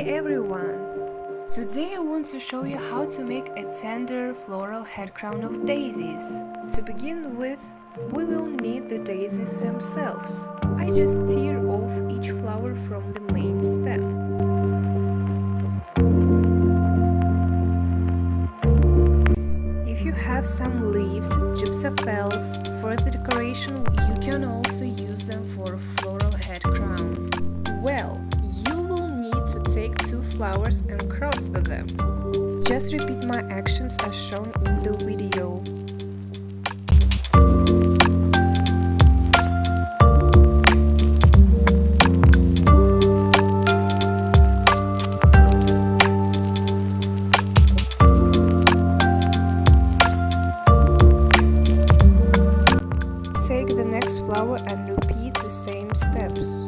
everyone! Today I want to show you how to make a tender floral head crown of daisies. To begin with, we will need the daisies themselves. I just tear off each flower from the main stem. If you have some leaves, gypsophylls for the decoration, you can also use them for a floral head crown. Well, you will need to take 2 flowers and cross them. Just repeat my actions as shown in the video. Take the next flower and repeat the same steps.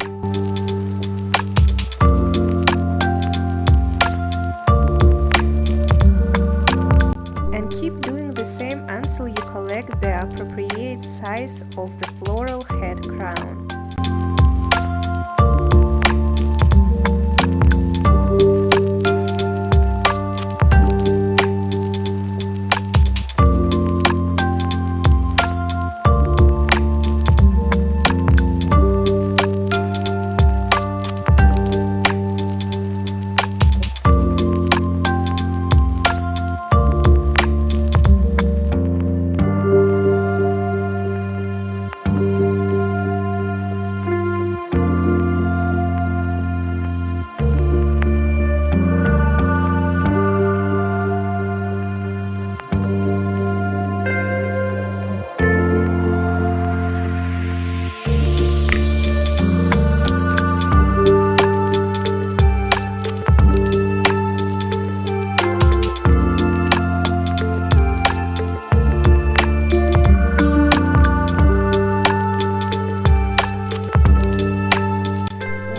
And keep doing the same until you collect the appropriate size of the floral head crown.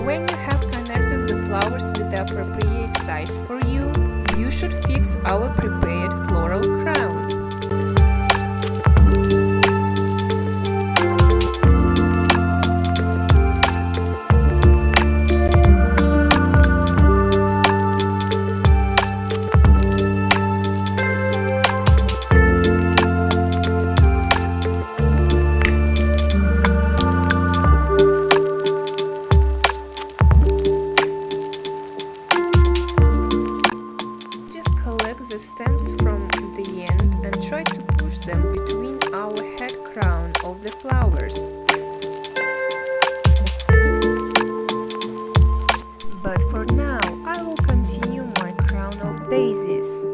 When you have connected the flowers with the appropriate size for you, you should fix our prepared floral crown. Collect the stems from the end and try to push them between our head crown of the flowers. But for now, I will continue my crown of daisies.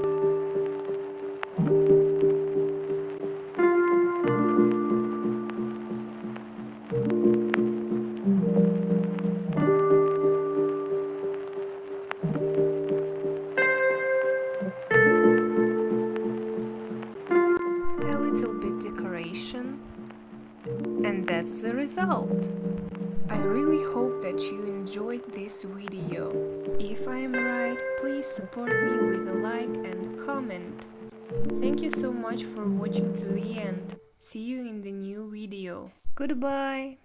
A little bit decoration, and that's the result. I really hope that you enjoyed this video. If I am right, please support me with a like and comment. Thank you so much for watching to the end. See you in the new video. Goodbye!